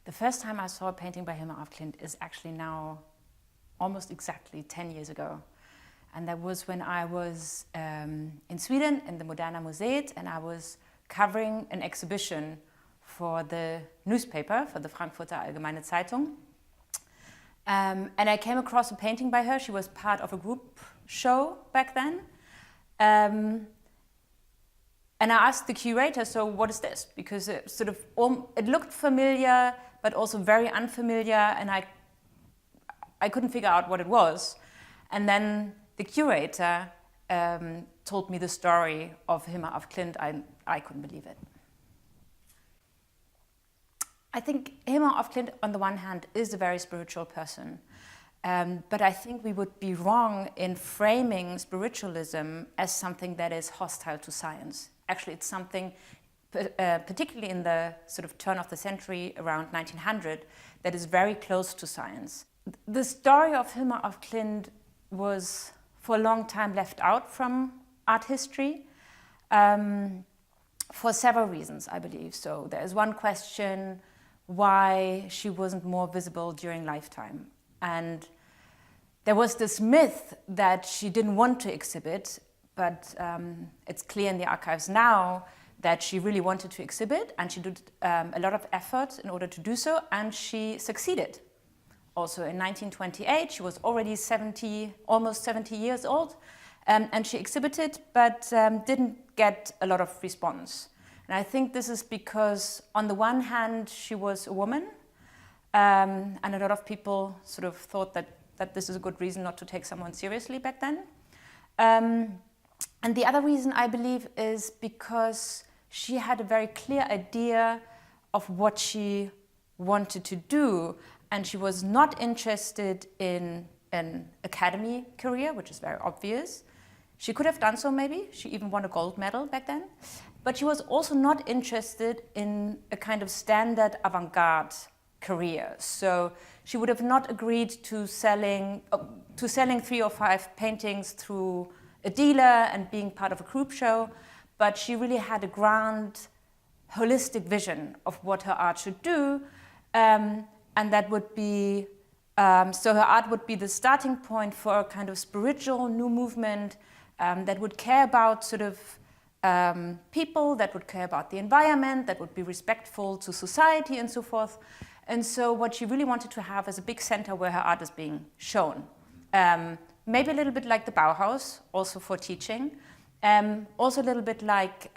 The first time I saw a painting by Hilma af Klint is actually now almost exactly 10 years ago. And that was when I was in Sweden in the Moderna Museet, and I was covering an exhibition for the newspaper, for the Frankfurter Allgemeine Zeitung. And I came across a painting by her. She was part of a group show back then. And I asked the curator, so what is this? Because it sort of, it looked familiar, but also very unfamiliar, and I couldn't figure out what it was. And then the curator told me the story of Hilma af Klint. I couldn't believe it. I think Hilma af Klint, on the one hand, is a very spiritual person. But I think we would be wrong in framing spiritualism as something that is hostile to science. Actually, it's something, particularly in the sort of turn of the century, around 1900, that is very close to science. The story of Hilma af Klint was for a long time left out from art history for several reasons, I believe. So there's one question, why she wasn't more visible during lifetime. And there was this myth that she didn't want to exhibit, but it's clear in the archives now that she really wanted to exhibit, and she did a lot of effort in order to do so, and she succeeded. Also in 1928, she was already almost 70 years old, and she exhibited, but didn't get a lot of response. And I think this is because, on the one hand, she was a woman, and a lot of people sort of thought that this is a good reason not to take someone seriously back then. And the other reason, I believe, is because she had a very clear idea of what she wanted to do, and she was not interested in an academy career, which is very obvious. She could have done so, maybe. She even won a gold medal back then. But she was also not interested in a kind of standard avant-garde career. So she would have not agreed to selling 3 or 5 paintings through a dealer and being part of a group show, but she really had a grand, holistic vision of what her art should do, and that would be, so her art would be the starting point for a kind of spiritual new movement that would care about sort of people, that would care about the environment, that would be respectful to society and so forth. And so what she really wanted to have is a big center where her art is being shown. Maybe a little bit like the Bauhaus, also for teaching. Also a little bit like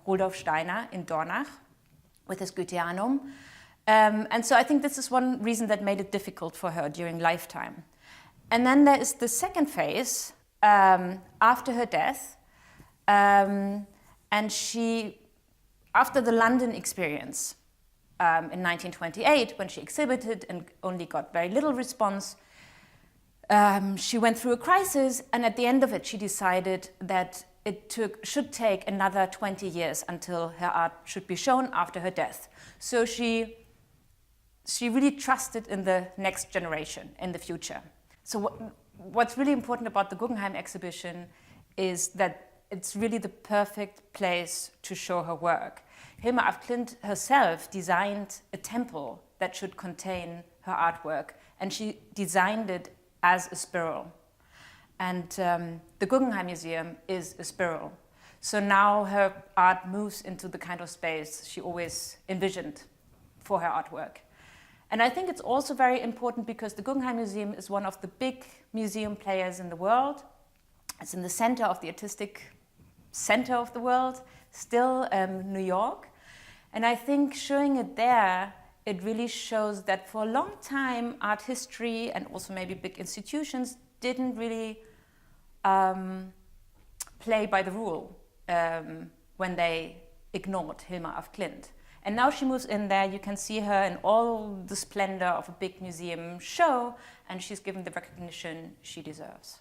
Rudolf Steiner in Dornach with his Goetheanum. And so I think this is one reason that made it difficult for her during lifetime. And then there is the second phase after her death. And after the London experience in 1928, when she exhibited and only got very little response, she went through a crisis, and at the end of it, she decided that it should take another 20 years until her art should be shown after her death. So she really trusted in the next generation, in the future. So what's really important about the Guggenheim exhibition is that it's really the perfect place to show her work. Hilma af Klint herself designed a temple that should contain her artwork, and she designed it as a spiral. And the Guggenheim Museum is a spiral. So now her art moves into the kind of space she always envisioned for her artwork. And I think it's also very important because the Guggenheim Museum is one of the big museum players in the world. It's in the center of the artistic center of the world, still New York. And I think showing it there, it really shows that for a long time, art history and also maybe big institutions didn't really play by the rule when they ignored Hilma af Klint. And now she moves in there, you can see her in all the splendor of a big museum show, and she's given the recognition she deserves.